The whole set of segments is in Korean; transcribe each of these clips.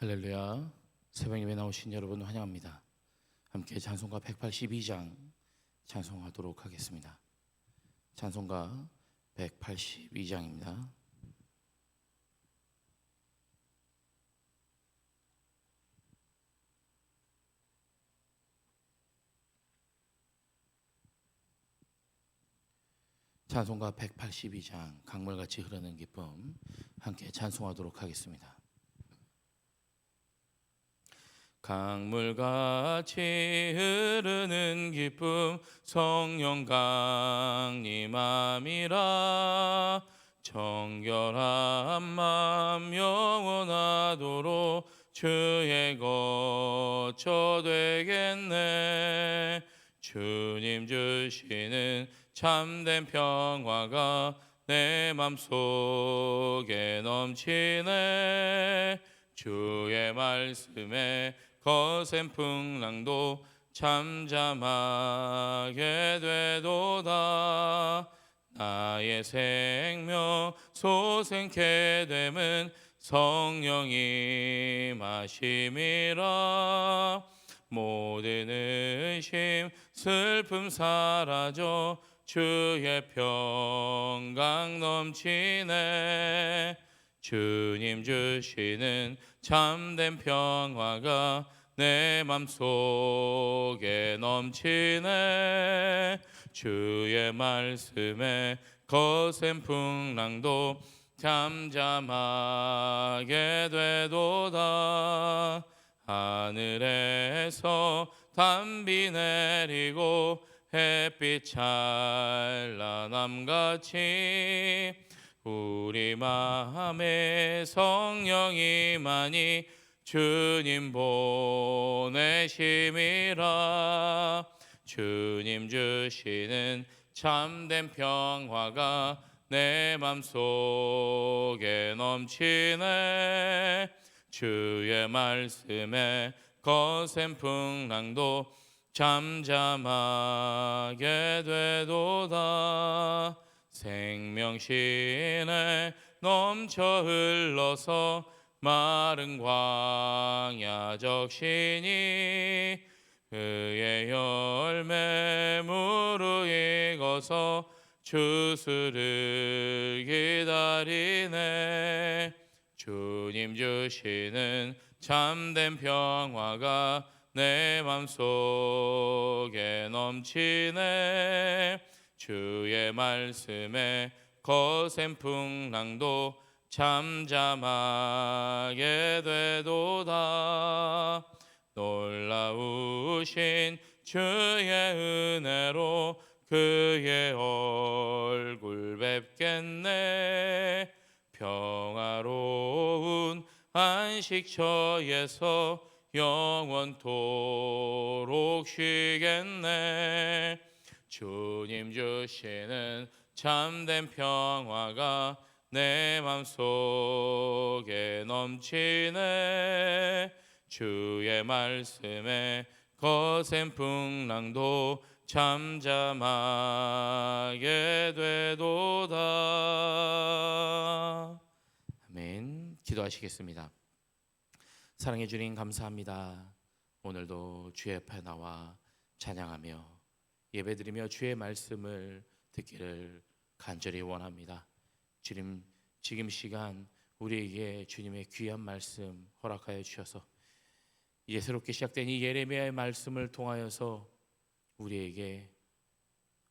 할렐루야. 새벽 예배 나오신 여러분 환영합니다. 함께 찬송가 182장 찬송하도록 하겠습니다. 찬송가 182장입니다. 찬송가 182장 강물같이 흐르는 기쁨 함께 찬송하도록 하겠습니다. 강물같이 흐르는 기쁨 성령 강림함이라. 정결한 맘 영원하도록 주의 거처 되겠네. 주님 주시는 참된 평화가 내 맘속에 넘치네. 주의 말씀에 거센 풍랑도 잠잠하게 되도다. 나의 생명 솟게 됨은 성령이 마심이라. 모든 의심 슬픔 사라져 주의 평강 넘치네. 주님 주시는 참된 평화가 내 맘속에 넘치네. 주의 말씀에 거센 풍랑도 잠잠하게 되도다. 하늘에서 단비 내리고 햇빛 찬란함같이 우리 마음에 성령이 많이 주님 보내심이라. 주님 주시는 참된 평화가 내 맘속에 넘치네. 주의 말씀에 거센 풍랑도 잠잠하게 되도다. 생명신에 넘쳐 흘러서 마른 광야 적시니 그의 열매 무르익어서 추수를 기다리네. 주님 주시는 참된 평화가 내 맘속에 넘치네. 주의 말씀에 거센 풍랑도 잠잠하게 되도다. 놀라우신 주의 은혜로 그의 얼굴 뵙겠네. 평화로운 안식처에서 영원토록 쉬겠네. 주님 주시는 참된 평화가 내 맘속에 넘치네. 주의 말씀에 거센 풍랑도 잠잠하게 되도다. 아멘. 기도하시겠습니다. 사랑해 주님 감사합니다. 오늘도 주의 앞에 나와 찬양하며 예배드리며 주의 말씀을 듣기를 간절히 원합니다. 주님, 지금 시간 우리에게 주님의 귀한 말씀 허락하여 주셔서 이제 새롭게 시작된 이 예레미야의 말씀을 통하여서 우리에게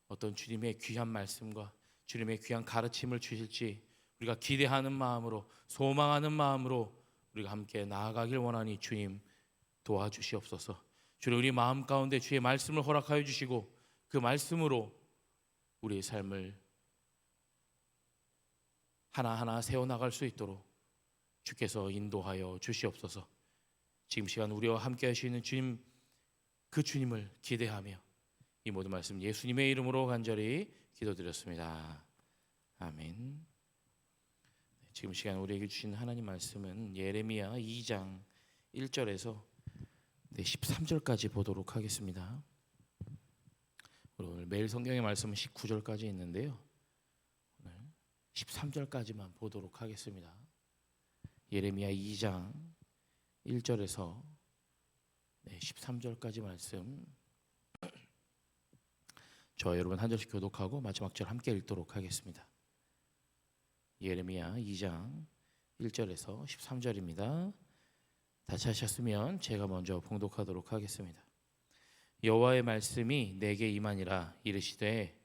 어떤 주님의 귀한 말씀과 주님의 귀한 가르침을 주실지 우리가 기대하는 마음으로, 소망하는 마음으로 우리가 함께 나아가길 원하니 주님 도와주시옵소서. 주님, 우리 마음 가운데 주의 말씀을 허락하여 주시고 그 말씀으로 우리의 삶을 하나하나 세워나갈 수 있도록 주께서 인도하여 주시옵소서. 지금 시간 우리와 함께 하시는 주님, 그 주님을 기대하며 이 모든 말씀 예수님의 이름으로 간절히 기도드렸습니다. 아멘. 지금 시간 우리에게 주신 하나님 말씀은 예레미야 2장 1절에서 13절까지 보도록 하겠습니다. 오늘 매일 성경의 말씀은 19절까지 있는데요, 오늘 13절까지만 보도록 하겠습니다. 예레미야 2장 1절에서 13절까지 말씀, 저 여러분 한 절씩 교독하고 마지막 절 함께 읽도록 하겠습니다. 예레미야 2장 1절에서 13절입니다. 다 찾으셨으면 제가 먼저 봉독하도록 하겠습니다. 여호와의 말씀이 내게 임하니라. 이르시되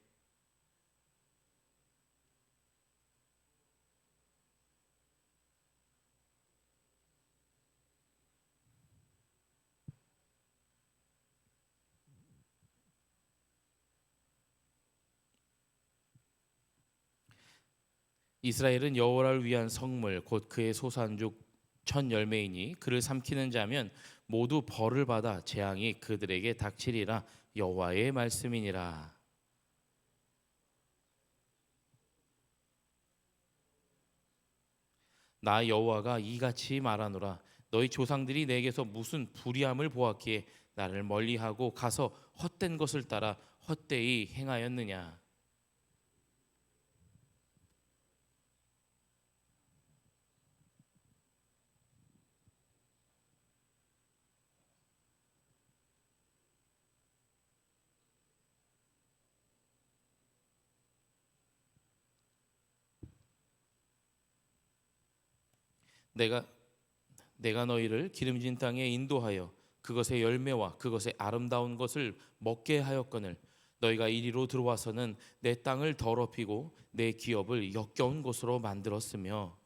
이스라엘은 여호와를 위한 성물 곧 그의 소산죽 첫 열매이니 그를 삼키는 자면 모두 벌을 받아 재앙이 그들에게 닥치리라. 여호와의 말씀이니라. 나 여호와가 이같이 말하노라. 너희 조상들이 내게서 무슨 불의함을 보았기에 나를 멀리하고 가서 헛된 것을 따라 헛되이 행하였느냐. 내가 너희를 기름진 땅에 인도하여 그것의 열매와 그것의 아름다운 것을 먹게 하였거늘 너희가 이리로 들어와서는 내 땅을 더럽히고 내 기업을 역겨운 곳으로 만들었으며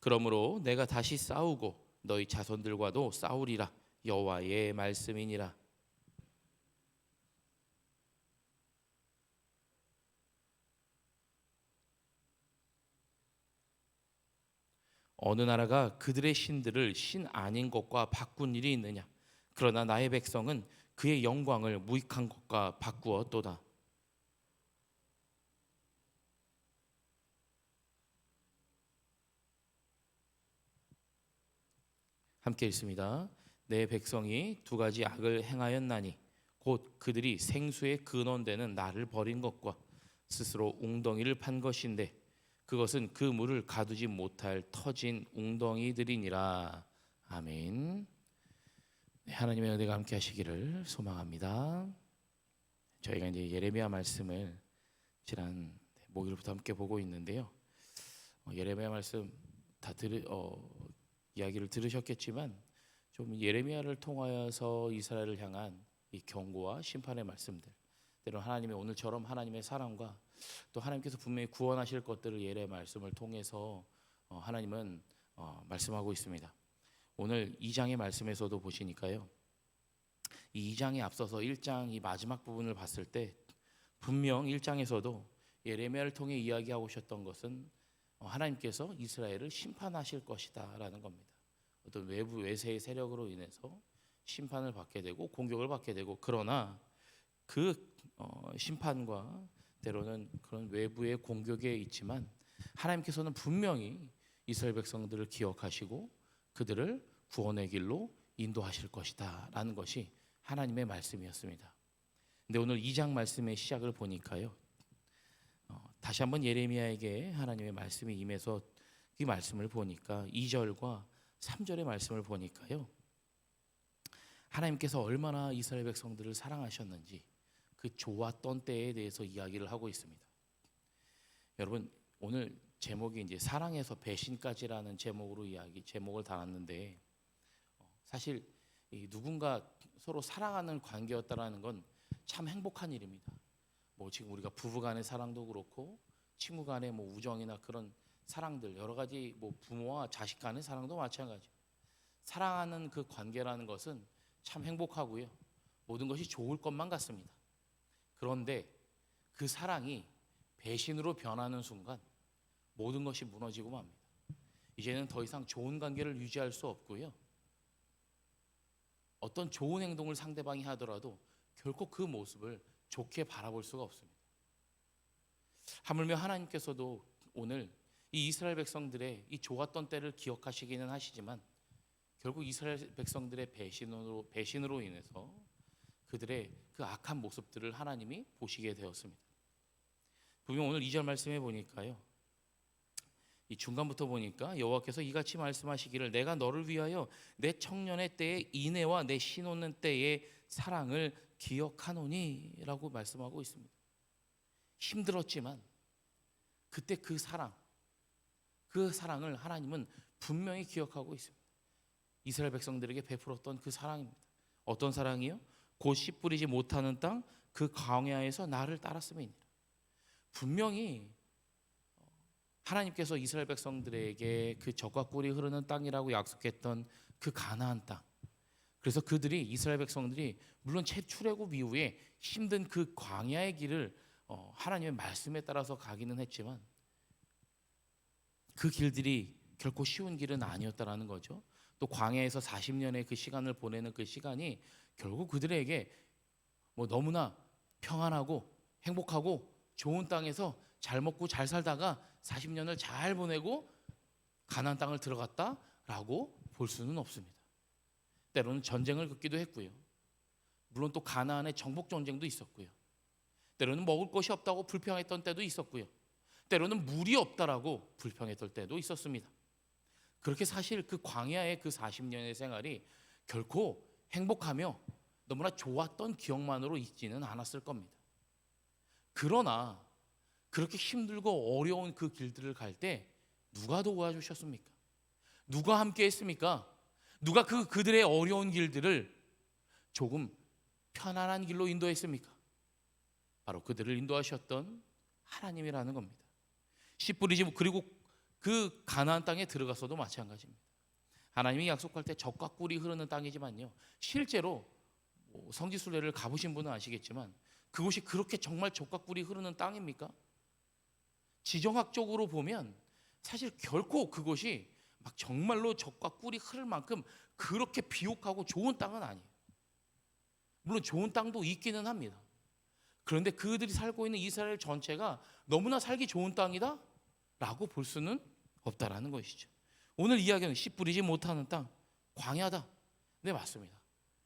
그러므로 내가 다시 싸우고 너희 자손들과도 싸우리라. 여호와의 말씀이니라. 어느 나라가 그들의 신들을 신 아닌 것과 바꾼 일이 있느냐. 그러나 나의 백성은 그의 영광을 무익한 것과 바꾸었도다. 함께 읽습니다. 내 백성이 두 가지 악을 행하였나니 곧 그들이 생수의 근원되는 나를 버린 것과 스스로 웅덩이를 판 것인데 그것은 그 물을 가두지 못할 터진 웅덩이들이니라. 아멘. 하나님의 은혜가 함께 하시기를 소망합니다. 저희가 이제 예레미야 말씀을 지난 목요일부터 함께 보고 있는데요. 예레미야 말씀 다 이야기를 들으셨겠지만 좀 예레미야를 통하여서 이스라엘을 향한 이 경고와 심판의 말씀들, 때로는 하나님의 오늘처럼 하나님의 사랑과 또 하나님께서 분명히 구원하실 것들을 예레미야 말씀을 통해서 하나님은 말씀하고 있습니다. 오늘 2장의 말씀에서도 보시니까요, 이 2장에 앞서서 1장 이 마지막 부분을 봤을 때 분명 1장에서도 예레미야를 통해 이야기하고 오셨던 것은 하나님께서 이스라엘을 심판하실 것이다 라는 겁니다. 어떤 외부 외세의 세력으로 인해서 심판을 받게 되고 공격을 받게 되고, 그러나 그 심판과 때로는 그런 외부의 공격에 있지만 하나님께서는 분명히 이스라엘 백성들을 기억하시고 그들을 구원의 길로 인도하실 것이다 라는 것이 하나님의 말씀이었습니다. 근데 오늘 2장 말씀의 시작을 보니까요, 다시 한번 예레미야에게 하나님의 말씀이 임해서 이 말씀을 보니까 2절과 3절의 말씀을 보니까요, 하나님께서 얼마나 이스라엘 백성들을 사랑하셨는지 그 좋았던 때에 대해서 이야기를 하고 있습니다. 여러분, 오늘 제목이 이제 사랑에서 배신까지라는 제목을 달았는데, 사실 누군가 서로 사랑하는 관계였다라는 건 참 행복한 일입니다. 뭐 지금 우리가 부부간의 사랑도 그렇고 친구 간의 뭐 우정이나 그런 사랑들, 여러 가지 뭐 부모와 자식 간의 사랑도 마찬가지. 사랑하는 그 관계라는 것은 참 행복하고요, 모든 것이 좋을 것만 같습니다. 그런데 그 사랑이 배신으로 변하는 순간 모든 것이 무너지고 맙니다. 이제는 더 이상 좋은 관계를 유지할 수 없고요, 어떤 좋은 행동을 상대방이 하더라도 결코 그 모습을 좋게 바라볼 수가 없습니다. 하물며 하나님께서도 오늘 이 이스라엘 백성들의 이 좋았던 때를 기억하시기는 하시지만 결국 이스라엘 백성들의 배신으로 인해서 그들의 그 악한 모습들을 하나님이 보시게 되었습니다. 분명 오늘 2절 말씀해 보니까요, 이 중간부터 보니까 여호와께서 이같이 말씀하시기를 내가 너를 위하여 내 청년의 때의 인애와 내 신혼의 때의 사랑을 기억하노니 라고 말씀하고 있습니다. 힘들었지만 그때 그 사랑을 하나님은 분명히 기억하고 있습니다. 이스라엘 백성들에게 베풀었던 그 사랑입니다. 어떤 사랑이요? 곧 씨 뿌리지 못하는 땅 그 광야에서 나를 따랐음이니라. 분명히 하나님께서 이스라엘 백성들에게 그 젖과 꿀이 흐르는 땅이라고 약속했던 그 가나안 땅, 그래서 이스라엘 백성들이 물론 출애굽 이후에 힘든 그 광야의 길을 하나님의 말씀에 따라서 가기는 했지만 그 길들이 결코 쉬운 길은 아니었다라는 거죠. 또 광야에서 40년의 그 시간을 보내는 그 시간이 결국 그들에게 너무나 평안하고 행복하고 좋은 땅에서 잘 먹고 잘 살다가 40년을 잘 보내고 가나안 땅을 들어갔다라고 볼 수는 없습니다. 때로는 전쟁을 겪기도 했고요. 물론 또 가나안에 정복 전쟁도 있었고요. 때로는 먹을 것이 없다고 불평했던 때도 있었고요. 때로는 물이 없다라고 불평했던 때도 있었습니다. 그렇게 사실 그 광야의 그 40년의 생활이 결코 행복하며 너무나 좋았던 기억만으로 있지는 않았을 겁니다. 그러나 그렇게 힘들고 어려운 그 길들을 갈 때 누가 도와주셨습니까? 누가 함께 했습니까? 누가 그들의 어려운 길들을 조금 편안한 길로 인도했습니까? 바로 그들을 인도하셨던 하나님이라는 겁니다. 씨 뿌리지, 그리고 그 가나안 땅에 들어가서도 마찬가지입니다. 하나님이 약속할 때 젖과 꿀이 흐르는 땅이지만요, 실제로 성지순례를 가보신 분은 아시겠지만 그곳이 그렇게 정말 젖과 꿀이 흐르는 땅입니까? 지정학적으로 보면 사실 결코 그곳이 막 정말로 젖과 꿀이 흐를 만큼 그렇게 비옥하고 좋은 땅은 아니에요. 물론 좋은 땅도 있기는 합니다. 그런데 그들이 살고 있는 이스라엘 전체가 너무나 살기 좋은 땅이다 라고 볼 수는 없다라는 것이죠. 오늘 이야기는 씨 뿌리지 못하는 땅, 광야다. 네, 맞습니다.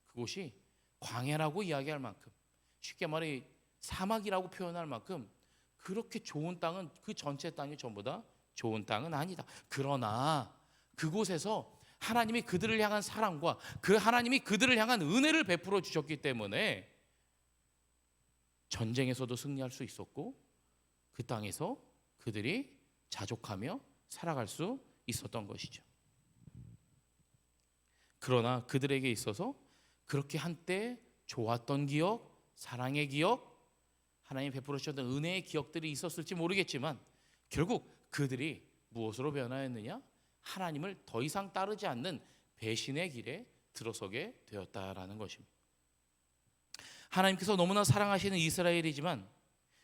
그곳이 광야라고 이야기할 만큼, 쉽게 말해 사막이라고 표현할 만큼 그렇게 좋은 땅은, 그 전체 땅이 전부 다 좋은 땅은 아니다. 그러나 그곳에서 하나님이 그들을 향한 사랑과 그 하나님이 그들을 향한 은혜를 베풀어 주셨기 때문에 전쟁에서도 승리할 수 있었고 그 땅에서 그들이 자족하며 살아갈 수 있었던 것이죠. 그러나 그들에게 있어서 그렇게 한때 좋았던 기억, 사랑의 기억, 하나님 베풀어 주셨던 은혜의 기억들이 있었을지 모르겠지만 결국 그들이 무엇으로 변화했느냐? 하나님을 더 이상 따르지 않는 배신의 길에 들어서게 되었다라는 것입니다. 하나님께서 너무나 사랑하시는 이스라엘이지만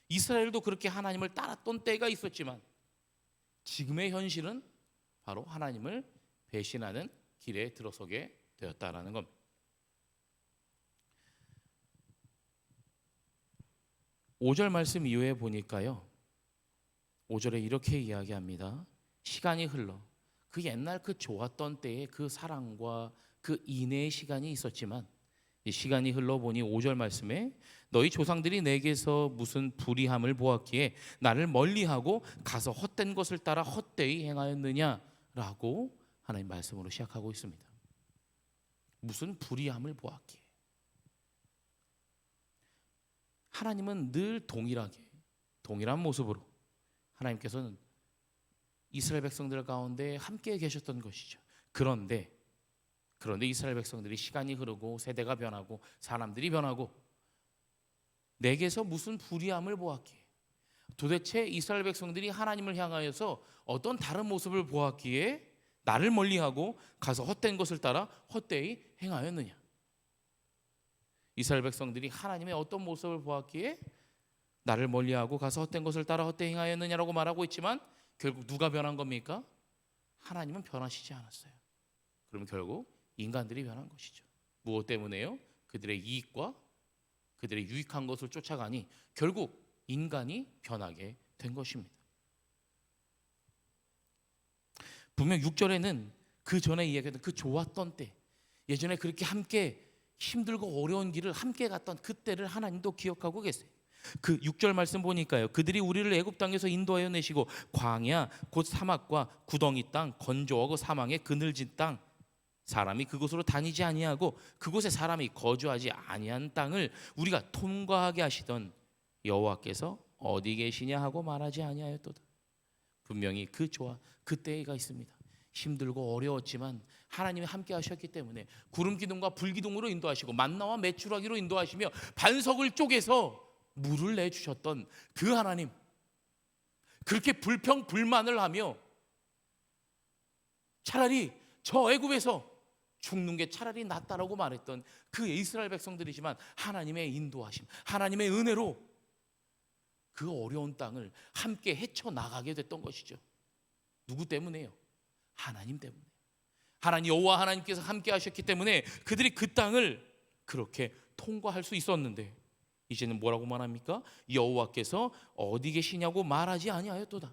이스라엘도 그렇게 하나님을 따랐던 때가 있었지만 지금의 현실은 바로 하나님을 배신하는 길에 들어서게 되었다라는 겁니다. 5절 말씀 이후에 보니까요, 5절에 이렇게 이야기합니다. 시간이 흘러 그 옛날 그 좋았던 때의 그 사랑과 그 인애의 시간이 있었지만 이 시간이 흘러보니 5절 말씀에 너희 조상들이 내게서 무슨 불의함을 보았기에 나를 멀리하고 가서 헛된 것을 따라 헛되이 행하였느냐라고 하나님 말씀으로 시작하고 있습니다. 무슨 불의함을 보았기에. 하나님은 늘 동일한 모습으로 하나님께서는 이스라엘 백성들 가운데 함께 계셨던 것이죠. 그런데 이스라엘 백성들이 시간이 흐르고 세대가 변하고 사람들이 변하고 내게서 무슨 불의함을 보았기에, 도대체 이스라엘 백성들이 하나님을 향하여서 어떤 다른 모습을 보았기에 나를 멀리하고 가서 헛된 것을 따라 헛되이 행하였느냐. 이스라엘 백성들이 하나님의 어떤 모습을 보았기에 나를 멀리하고 가서 헛된 것을 따라 헛되이 행하였느냐라고 말하고 있지만 결국 누가 변한 겁니까? 하나님은 변하시지 않았어요. 그럼 결국 인간들이 변한 것이죠. 무엇 때문에요? 그들의 이익과 그들의 유익한 것을 쫓아가니 결국 인간이 변하게 된 것입니다. 분명 6절에는 그 전에 이야기했던 그 좋았던 때, 예전에 그렇게 함께 힘들고 어려운 길을 함께 갔던 그때를 하나님도 기억하고 계세요. 그 6절 말씀 보니까요, 그들이 우리를 애굽 땅에서 인도하여 내시고 광야 곧 사막과 구덩이 땅 건조하고 사망의 그늘진 땅, 사람이 그곳으로 다니지 아니하고 그곳에 사람이 거주하지 아니한 땅을 우리가 통과하게 하시던 여호와께서 어디 계시냐 하고 말하지 아니하였도다. 분명히 그 좋아 그때가 있습니다. 힘들고 어려웠지만 하나님이 함께 하셨기 때문에 구름 기둥과 불 기둥으로 인도하시고 만나와 메추라기로 인도하시며 반석을 쪼개서 물을 내주셨던 그 하나님, 그렇게 불평불만을 하며 차라리 저 애굽에서 죽는 게 차라리 낫다라고 말했던 그 이스라엘 백성들이지만 하나님의 인도하심, 하나님의 은혜로 그 어려운 땅을 함께 헤쳐나가게 됐던 것이죠. 누구 때문에요? 하나님 때문에. 하나님 여호와 하나님께서 함께 하셨기 때문에 그들이 그 땅을 그렇게 통과할 수 있었는데, 이제는 뭐라고 말합니까? 여호와께서 어디 계시냐고 말하지 아니하였도다.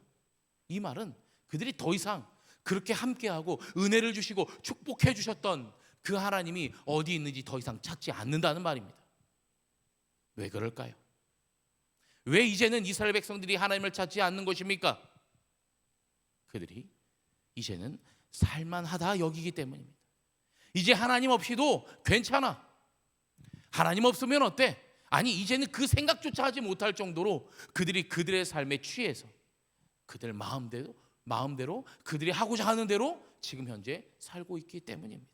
이 말은 그들이 더 이상 그렇게 함께하고 은혜를 주시고 축복해 주셨던 그 하나님이 어디 있는지 더 이상 찾지 않는다는 말입니다. 왜 그럴까요? 왜 이제는 이스라엘 백성들이 하나님을 찾지 않는 것입니까? 그들이 이제는 살만하다 여기기 때문입니다. 이제 하나님 없이도 괜찮아. 하나님 없으면 어때? 아니, 이제는 그 생각조차 하지 못할 정도로 그들이 그들의 삶에 취해서 그들 마음대로 그들이 하고자 하는 대로 지금 현재 살고 있기 때문입니다.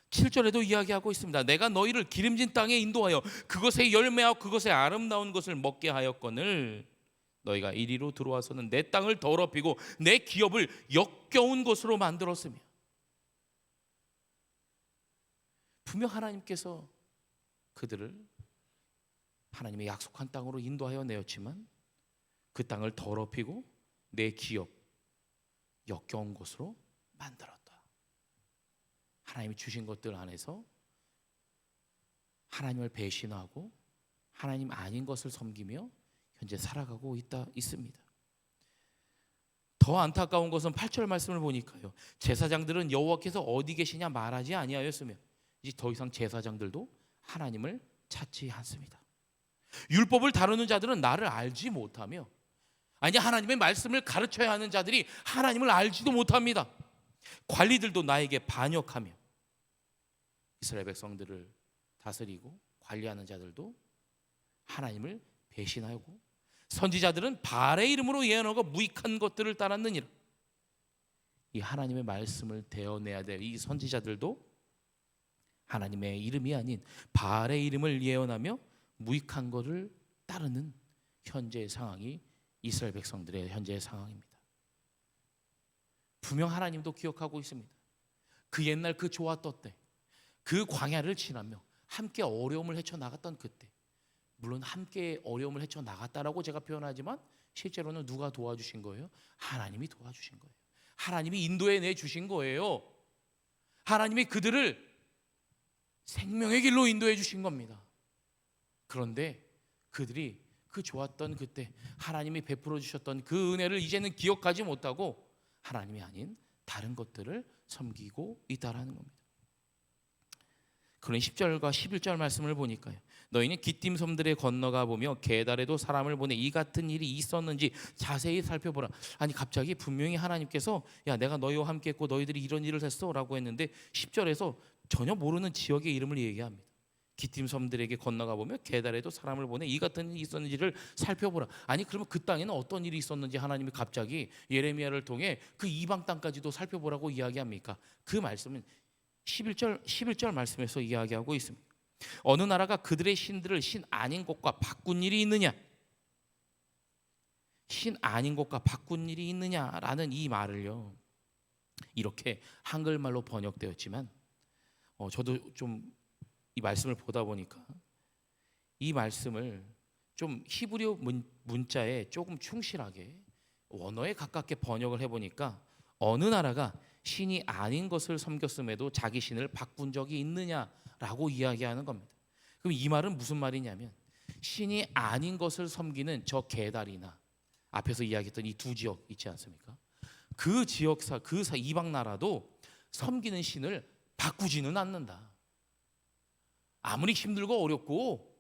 7절에도 이야기하고 있습니다. 내가 너희를 기름진 땅에 인도하여 그것의 열매하고 그것의 아름다운 것을 먹게 하였거늘 너희가 이리로 들어와서는 내 땅을 더럽히고 내 기업을 역겨운 것으로 만들었으며. 분명 하나님께서 그들을 하나님의 약속한 땅으로 인도하여 내었지만 그 땅을 더럽히고 내 기업 역겨운 곳으로 만들었다. 하나님이 주신 것들 안에서 하나님을 배신하고 하나님 아닌 것을 섬기며 현재 살아가고 있습니다. 더 안타까운 것은 8절 말씀을 보니까요, 제사장들은 여호와께서 어디 계시냐 말하지 아니하였으며, 이제 더 이상 제사장들도 하나님을 찾지 않습니다. 율법을 다루는 자들은 나를 알지 못하며, 아니 하나님의 말씀을 가르쳐야 하는 자들이 하나님을 알지도 못합니다. 관리들도 나에게 반역하며, 이스라엘 백성들을 다스리고 관리하는 자들도 하나님을 배신하고, 선지자들은 바알의 이름으로 예언하고 무익한 것들을 따랐느니라. 이 하나님의 말씀을 대어내야 될 이 선지자들도 하나님의 이름이 아닌 바알의 이름을 예언하며 무익한 것을 따르는 현재의 상황이 이스라엘 백성들의 현재의 상황입니다. 분명 하나님도 기억하고 있습니다. 그 옛날 그 좋았던 때, 그 광야를 지나며 함께 어려움을 헤쳐나갔던 그때, 물론 함께 어려움을 헤쳐나갔다라고 제가 표현하지만 실제로는 누가 도와주신 거예요? 하나님이 도와주신 거예요. 하나님이 인도해 내주신 거예요. 하나님이 그들을 생명의 길로 인도해 주신 겁니다. 그런데 그들이 그 좋았던 그때 하나님이 베풀어 주셨던 그 은혜를 이제는 기억하지 못하고 하나님이 아닌 다른 것들을 섬기고 있다라는 겁니다. 그런 10절과 11절 말씀을 보니까요, 너희는 기띔 섬들에 건너가 보며 게달에도 사람을 보내 이 같은 일이 있었는지 자세히 살펴보라. 아니 갑자기 분명히 하나님께서 야 내가 너희와 함께 했고 너희들이 이런 일을 했어 라고 했는데 10절에서 전혀 모르는 지역의 이름을 얘기합니다. 기띔 섬들에게 건너가 보며 게달에도 사람을 보내 이 같은 일이 있었는지를 살펴보라. 아니 그러면 그 땅에는 어떤 일이 있었는지 하나님이 갑자기 예레미야를 통해 그 이방 땅까지도 살펴보라고 이야기합니까? 그 말씀은 11절 말씀에서 이야기하고 있습니다. 어느 나라가 그들의 신들을 신 아닌 곳과 바꾼 일이 있느냐? 신 아닌 곳과 바꾼 일이 있느냐라는 이 말을요, 이렇게 한글말로 번역되었지만 저도 좀 이 말씀을 보다 보니까 이 말씀을 좀 히브리어 문자에 조금 충실하게 원어에 가깝게 번역을 해보니까 어느 나라가 신이 아닌 것을 섬겼음에도 자기 신을 바꾼 적이 있느냐라고 이야기하는 겁니다. 그럼 이 말은 무슨 말이냐면 신이 아닌 것을 섬기는 저 게달이나 앞에서 이야기했던 이 두 지역 있지 않습니까? 그 지역사 이방 나라도 섬기는 신을 바꾸지는 않는다. 아무리 힘들고 어렵고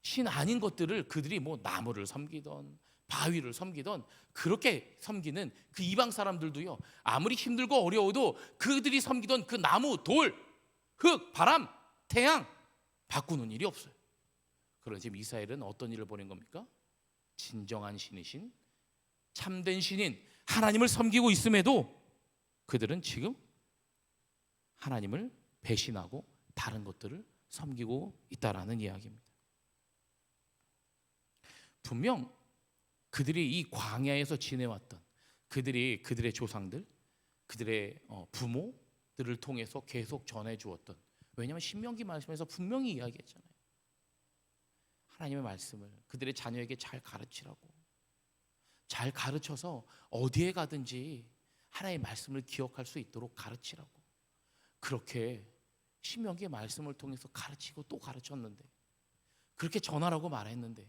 신 아닌 것들을 그들이 뭐 나무를 섬기던 바위를 섬기던 그렇게 섬기는 그 이방 사람들도요, 아무리 힘들고 어려워도 그들이 섬기던 그 나무, 돌, 흙, 바람, 태양 바꾸는 일이 없어요. 그런데 지금 이스라엘은 어떤 일을 벌인 겁니까? 진정한 신이신 참된 신인 하나님을 섬기고 있음에도 그들은 지금 하나님을 배신하고 다른 것들을 섬기고 있다라는 이야기입니다. 분명 그들이 이 광야에서 지내왔던 그들의 조상들, 그들의 부모들을 통해서 계속 전해주었던, 왜냐하면 신명기 말씀에서 분명히 이야기했잖아요. 하나님의 말씀을 그들의 자녀에게 잘 가르치라고, 잘 가르쳐서 어디에 가든지 하나님의 말씀을 기억할 수 있도록 가르치라고, 그렇게 신명기의 말씀을 통해서 가르치고 또 가르쳤는데, 그렇게 전하라고 말했는데,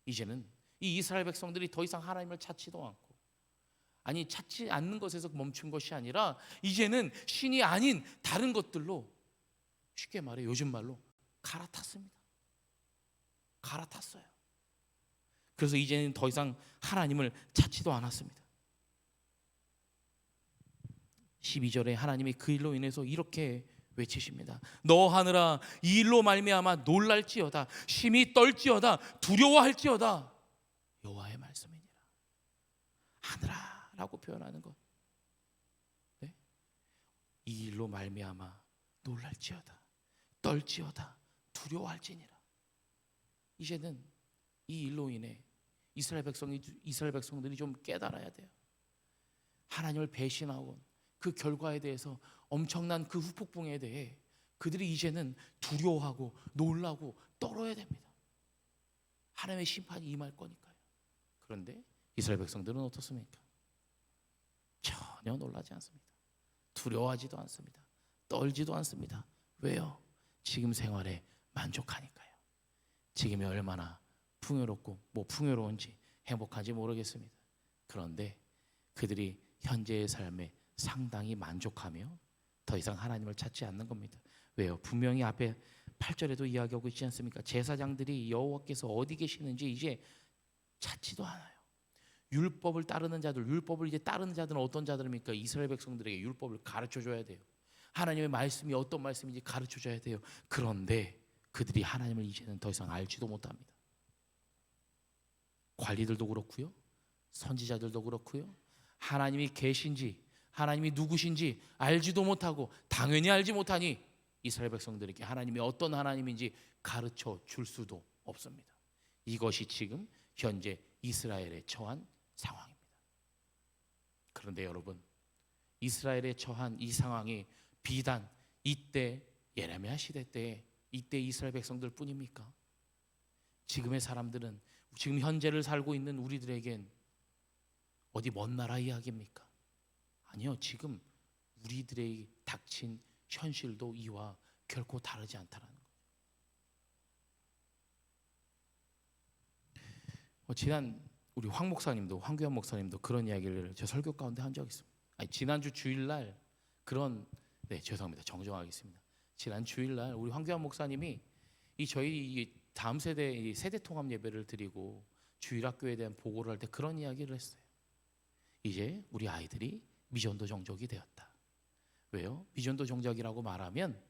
이제는 이 이스라엘 백성들이 더 이상 하나님을 찾지도 않고, 아니 찾지 않는 것에서 멈춘 것이 아니라 이제는 신이 아닌 다른 것들로, 쉽게 말해 요즘 말로 갈아탔습니다. 갈아탔어요. 그래서 이제는 더 이상 하나님을 찾지도 않았습니다. 12절에 하나님이 그 일로 인해서 이렇게 외치십니다. 너 하늘아, 이 일로 말미암아 놀랄지어다, 심히 떨지어다, 두려워할지어다. 여호와의 말씀이니라. 하늘아라고 표현하는 것, 네? 이 일로 말미암아 놀랄지어다, 떨지어다, 두려워할지니라. 이제는 이 일로 인해 이스라엘 백성들이 좀 깨달아야 돼요. 하나님을 배신하고 그 결과에 대해서, 엄청난 그 후폭풍에 대해 그들이 이제는 두려워하고 놀라고 떨어야 됩니다. 하나님의 심판이 임할 거니까요. 그런데 이스라엘 백성들은 어떻습니까? 전혀 놀라지 않습니다. 두려워하지도 않습니다. 떨지도 않습니다. 왜요? 지금 생활에 만족하니까요. 지금이 얼마나 풍요롭고 풍요로운지 행복한지 모르겠습니다. 그런데 그들이 현재의 삶에 상당히 만족하며 더 이상 하나님을 찾지 않는 겁니다. 왜요? 분명히 앞에 8절에도 이야기하고 있지 않습니까? 제사장들이 여호와께서 어디 계시는지 이제 찾지도 않아요. 율법을 따르는 자들, 율법을 이제 따르는 자들은 어떤 자들입니까? 이스라엘 백성들에게 율법을 가르쳐 줘야 돼요. 하나님의 말씀이 어떤 말씀인지 가르쳐 줘야 돼요. 그런데 그들이 하나님을 이제는 더 이상 알지도 못합니다. 관리들도 그렇고요, 선지자들도 그렇고요, 하나님이 계신지, 하나님이 누구신지 알지도 못하고, 당연히 알지 못하니 이스라엘 백성들에게 하나님이 어떤 하나님인지 가르쳐 줄 수도 없습니다. 이것이 지금 현재 이스라엘에 처한 상황입니다. 그런데 여러분, 이스라엘에 처한 이 상황이 비단 이때 예레미야 시대 때 이때 이스라엘 백성들 뿐입니까? 지금의 사람들은, 지금 현재를 살고 있는 우리들에겐 어디 먼 나라 이야기입니까? 아니요, 지금 우리들의 닥친 현실도 이와 결코 다르지 않다라는 거죠. 지난 우리 황교안 목사님도 그런 이야기를 제 설교 가운데 한 적이 있습니다. 지난주 주일날 죄송합니다. 정정하겠습니다. 지난 주일날 우리 황교안 목사님이 저희 다음 세대 통합 예배를 드리고 주일학교에 대한 보고를 할 때 그런 이야기를 했어요. 이제 우리 아이들이 미전도 종족이 되었다. 왜요? 미전도 종족이라고 말하면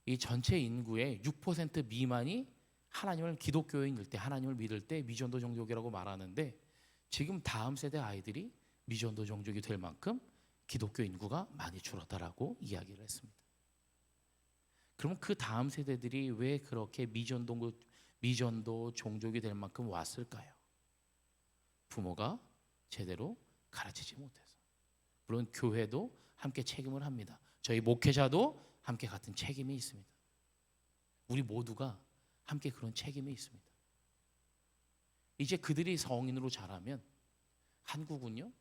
이 전체 인구의 6% 미만이 하나님을 기독교인일 때, 하나님을 믿을 때 미전도 종족이라고 말하는데, 지금 다음 세대 아이들이 미전도 종족이 될 만큼 기독교 인구가 많이 줄었다라고 이야기를 했습니다. 그러면 그 다음 세대들이 왜 그렇게 미전도 종족이 될 만큼 왔을까요? 부모가 제대로 가르치지 못해서. 물론 교회도 함께 책임을 합니다. 저희 목회자도 함께 같은 책임이 있습니다. 우리 모두가 함께 그런 책임이 있습니다. 이제 그들이 성인으로 자라면 한국은요,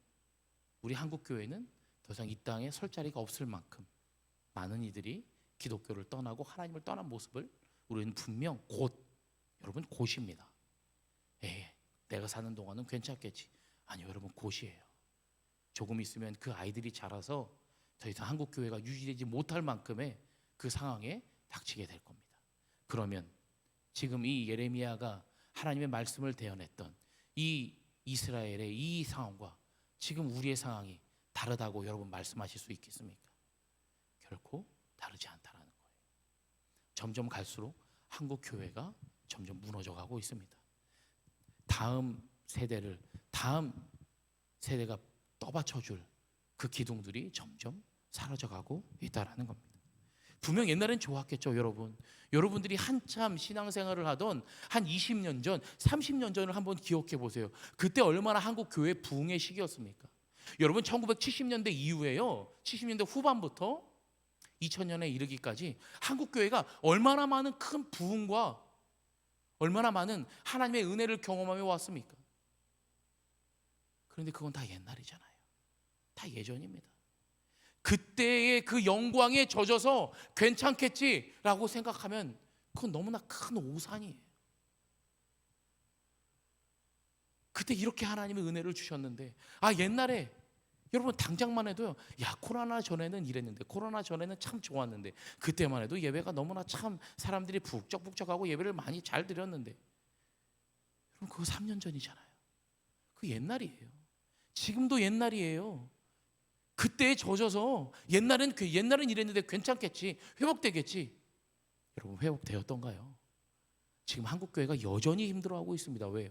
우리 한국 교회는 더 이상 이 땅에 설 자리가 없을 만큼 많은 이들이 기독교를 떠나고 하나님을 떠난 모습을 우리는 분명 곧입니다. 내가 사는 동안은 괜찮겠지. 아니요, 여러분, 곧이에요. 조금 있으면 그 아이들이 자라서 더 이상 한국 교회가 유지되지 못할 만큼의 그 상황에 닥치게 될 겁니다. 그러면 지금 이 예레미야가 하나님의 말씀을 대언했던 이 이스라엘의 이 상황과 지금 우리의 상황이 다르다고 여러분 말씀하실 수 있겠습니까? 결코 다르지 않다라는 거예요. 점점 갈수록 한국 교회가 점점 무너져 가고 있습니다. 다음 세대가 떠받쳐줄 그 기둥들이 점점 사라져가고 있다라는 겁니다. 분명 옛날엔 좋았겠죠, 여러분. 여러분들이 한참 신앙생활을 하던 한 20년 전, 30년 전을 한번 기억해 보세요. 그때 얼마나 한국 교회 부흥의 시기였습니까? 여러분, 1970년대 이후에요, 70년대 후반부터 2000년에 이르기까지 한국 교회가 얼마나 많은 큰 부흥과 얼마나 많은 하나님의 은혜를 경험하며 왔습니까? 그런데 그건 다 옛날이잖아요. 다 예전입니다. 그때의 그 영광에 젖어서 괜찮겠지라고 생각하면 그건 너무나 큰 오산이에요. 그때 이렇게 하나님의 은혜를 주셨는데, 옛날에 여러분 당장만 해도요, 코로나 전에는 이랬는데, 코로나 전에는 참 좋았는데, 그때만 해도 예배가 너무나 참 사람들이 북적북적하고 예배를 많이 잘 드렸는데, 여러분 그거 3년 전이잖아요. 그 옛날이에요. 지금도 옛날이에요. 그때에 젖어서 옛날엔 이랬는데 괜찮겠지, 회복되겠지. 여러분, 회복되었던가요? 지금 한국교회가 여전히 힘들어하고 있습니다. 왜요?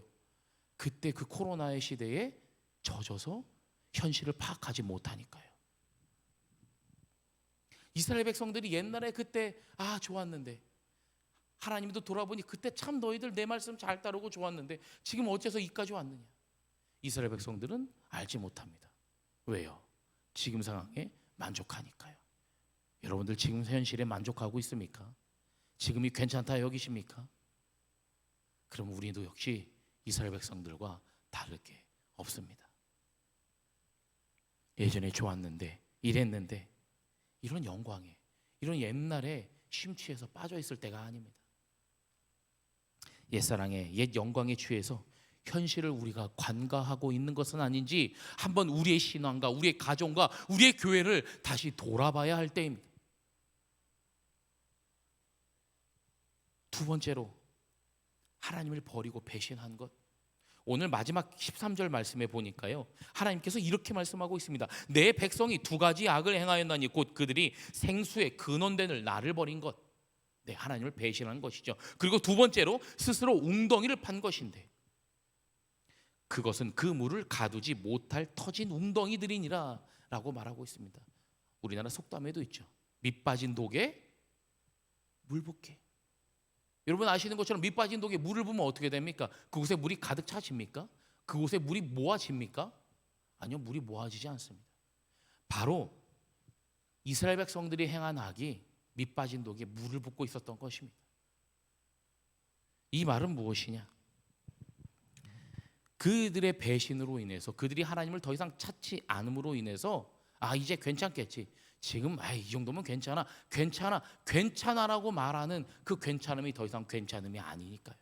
그때 그 코로나의 시대에 젖어서 현실을 파악하지 못하니까요. 이스라엘 백성들이 옛날에 그때 좋았는데, 하나님도 돌아보니 그때 참 너희들 내 말씀 잘 따르고 좋았는데 지금 어째서 이까지 왔느냐. 이스라엘 백성들은 알지 못합니다. 왜요? 지금 상황에 만족하니까요. 여러분들 지금 현실에 만족하고 있습니까? 지금이 괜찮다 여기십니까? 그럼 우리도 역시 이스라엘 백성들과 다를 게 없습니다. 예전에 좋았는데, 이랬는데, 이런 영광에, 이런 옛날에 심취해서 빠져 있을 때가 아닙니다. 옛사랑에, 옛 영광에 취해서 현실을 우리가 관가하고 있는 것은 아닌지 한번 우리의 신앙과 우리의 가정과 우리의 교회를 다시 돌아봐야 할 때입니다. 두 번째로, 하나님을 버리고 배신한 것. 오늘 마지막 13절 말씀에 보니까요, 하나님께서 이렇게 말씀하고 있습니다. 내 백성이 두 가지 악을 행하였나니 곧 그들이 생수의 근원된을 나를 버린 것. 네, 하나님을 배신한 것이죠. 그리고 두 번째로, 스스로 웅덩이를 판 것인데 그것은 그 물을 가두지 못할 터진 웅덩이들이니라 라고 말하고 있습니다. 우리나라 속담에도 있죠. 밑 빠진 독에 물 붓게. 여러분 아시는 것처럼 밑 빠진 독에 물을 부으면 어떻게 됩니까? 그곳에 물이 가득 차집니까? 그곳에 물이 모아집니까? 아니요, 물이 모아지지 않습니다. 바로 이스라엘 백성들이 행한 악이 밑 빠진 독에 물을 붓고 있었던 것입니다. 이 말은 무엇이냐? 그들의 배신으로 인해서, 그들이 하나님을 더 이상 찾지 않음으로 인해서 이제 괜찮겠지, 지금 이 정도면 괜찮아라고 말하는 그 괜찮음이 더 이상 괜찮음이 아니니까요.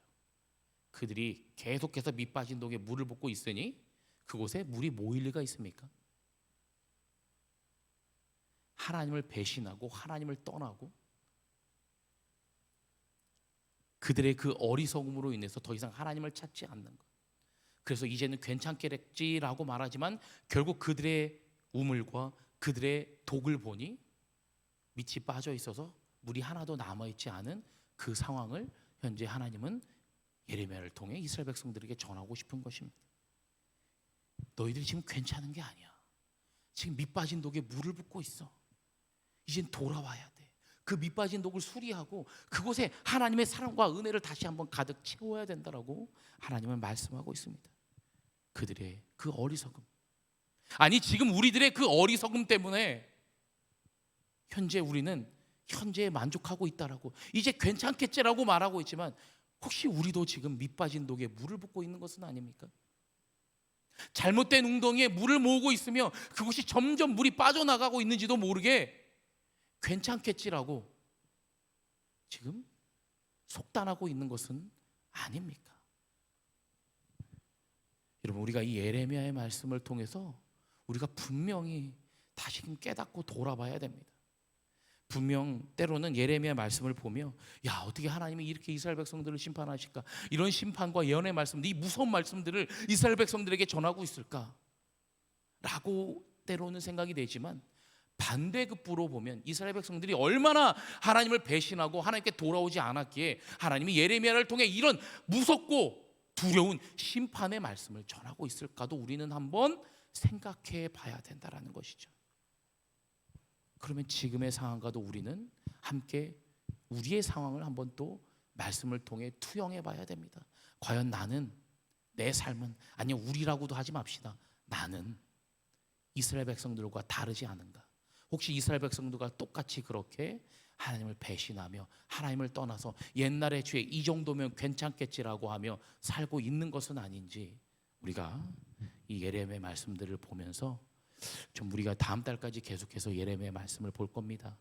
그들이 계속해서 밑 빠진 독에 물을 붓고 있으니 그곳에 물이 모일 리가 있습니까? 하나님을 배신하고 하나님을 떠나고 그들의 그 어리석음으로 인해서 더 이상 하나님을 찾지 않는 것. 그래서 이제는 괜찮겠지라고 말하지만 결국 그들의 우물과 그들의 독을 보니 밑이 빠져 있어서 물이 하나도 남아있지 않은 그 상황을 현재 하나님은 예레미야를 통해 이스라엘 백성들에게 전하고 싶은 것입니다. 너희들이 지금 괜찮은 게 아니야. 지금 밑 빠진 독에 물을 붓고 있어. 이젠 돌아와야 돼. 그 밑 빠진 독을 수리하고 그곳에 하나님의 사랑과 은혜를 다시 한번 가득 채워야 된다라고 하나님은 말씀하고 있습니다. 그들의 그 어리석음, 지금 우리들의 그 어리석음 때문에 현재 우리는 현재에 만족하고 있다라고, 이제 괜찮겠지라고 말하고 있지만 혹시 우리도 지금 밑 빠진 독에 물을 붓고 있는 것은 아닙니까? 잘못된 웅덩이에 물을 모으고 있으며 그것이 점점 물이 빠져나가고 있는지도 모르게 괜찮겠지라고 지금 속단하고 있는 것은 아닙니까? 여러분, 우리가 이 예레미야의 말씀을 통해서 우리가 분명히 다시금 깨닫고 돌아봐야 됩니다. 분명 때로는 예레미야 말씀을 보며 야, 어떻게 하나님이 이렇게 이스라엘 백성들을 심판하실까, 이런 심판과 예언의 말씀들, 이 무서운 말씀들을 이스라엘 백성들에게 전하고 있을까 라고 때로는 생각이 되지만, 반대급부로 보면 이스라엘 백성들이 얼마나 하나님을 배신하고 하나님께 돌아오지 않았기에 하나님이 예레미야를 통해 이런 무섭고 두려운 심판의 말씀을 전하고 있을까도 우리는 한번 생각해 봐야 된다라는 것이죠. 그러면 지금의 상황과도 우리는 함께 우리의 상황을 한번 또 말씀을 통해 투영해 봐야 됩니다. 과연 나는, 내 삶은, 아니 우리라고도 하지 맙시다, 나는 이스라엘 백성들과 다르지 않은가? 혹시 이스라엘 백성들과 똑같이 그렇게 하나님을 배신하며 하나님을 떠나서 옛날의 죄 이 정도면 괜찮겠지라고 하며 살고 있는 것은 아닌지, 우리가 이 예레미야 말씀들을 보면서 좀 우리가 다음 달까지 계속해서 예레미야 말씀을 볼 겁니다.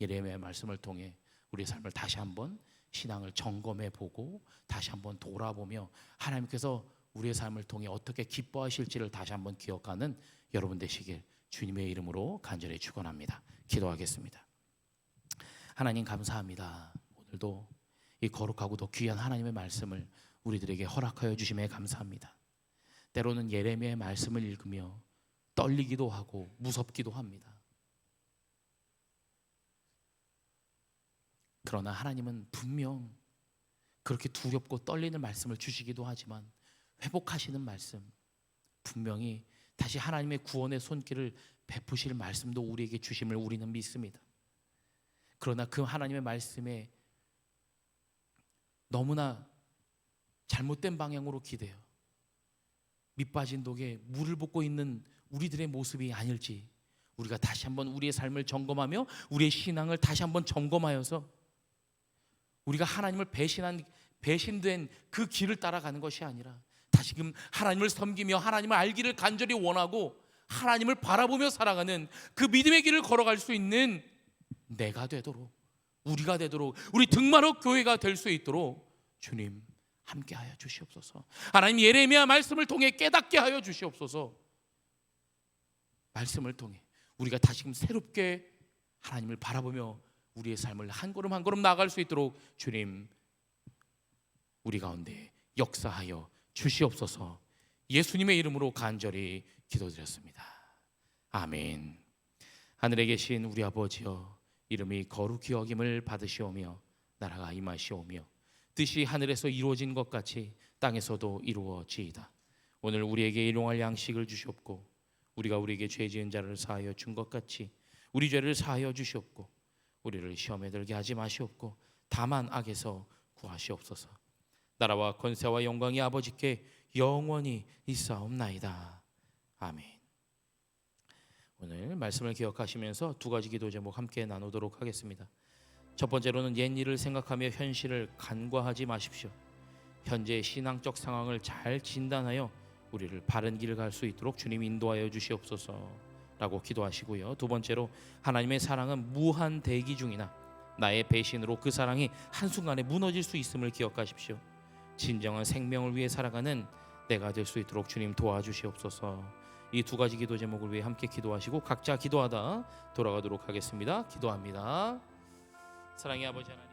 예레미야 말씀을 통해 우리의 삶을 다시 한번 신앙을 점검해 보고 다시 한번 돌아보며 하나님께서 우리의 삶을 통해 어떻게 기뻐하실지를 다시 한번 기억하는 여러분 되시길 주님의 이름으로 간절히 축원합니다. 기도하겠습니다. 하나님 감사합니다. 오늘도 이 거룩하고도 귀한 하나님의 말씀을 우리들에게 허락하여 주심에 감사합니다. 때로는 예레미야의 말씀을 읽으며 떨리기도 하고 무섭기도 합니다. 그러나 하나님은 분명 그렇게 두렵고 떨리는 말씀을 주시기도 하지만 회복하시는 말씀, 분명히 다시 하나님의 구원의 손길을 베푸실 말씀도 우리에게 주심을 우리는 믿습니다. 그러나 그 하나님의 말씀에 너무나 잘못된 방향으로 기대어 밑빠진 독에 물을 붓고 있는 우리들의 모습이 아닐지, 우리가 다시 한번 우리의 삶을 점검하며 우리의 신앙을 다시 한번 점검하여서 우리가 하나님을 배신된 그 길을 따라가는 것이 아니라 다시금 하나님을 섬기며 하나님을 알기를 간절히 원하고 하나님을 바라보며 살아가는 그 믿음의 길을 걸어갈 수 있는 내가 되도록, 우리가 되도록, 우리 등만옥 교회가 될 수 있도록 주님 함께하여 주시옵소서. 하나님 예레미야 말씀을 통해 깨닫게 하여 주시옵소서. 말씀을 통해 우리가 다시금 새롭게 하나님을 바라보며 우리의 삶을 한 걸음 한 걸음 나아갈 수 있도록 주님 우리 가운데 역사하여 주시옵소서. 예수님의 이름으로 간절히 기도드렸습니다. 아멘. 하늘에 계신 우리 아버지여, 이름이 거룩히 여김을 받으시오며 나라가 임하시오며 뜻이 하늘에서 이루어진 것 같이 땅에서도 이루어지이다. 오늘 우리에게 일용할 양식을 주시옵고 우리가 우리에게 죄 지은 자를 사하여 준 것 같이 우리 죄를 사하여 주시옵고 우리를 시험에 들게 하지 마시옵고 다만 악에서 구하시옵소서. 나라와 권세와 영광이 아버지께 영원히 있사옵나이다. 아멘. 오늘 말씀을 기억하시면서 두 가지 기도 제목 함께 나누도록 하겠습니다. 첫 번째로는 옛 일을 생각하며 현실을 간과하지 마십시오. 현재의 신앙적 상황을 잘 진단하여 우리를 바른 길을 갈 수 있도록 주님 인도하여 주시옵소서 라고 기도하시고요. 두 번째로 하나님의 사랑은 무한 대기 중이나 나의 배신으로 그 사랑이 한순간에 무너질 수 있음을 기억하십시오. 진정한 생명을 위해 살아가는 내가 될 수 있도록 주님 도와주시옵소서. 이 두 가지 기도 제목을 위해 함께 기도하시고 각자 기도하다 돌아가도록 하겠습니다. 기도합니다. 사랑의 아버지 하나님,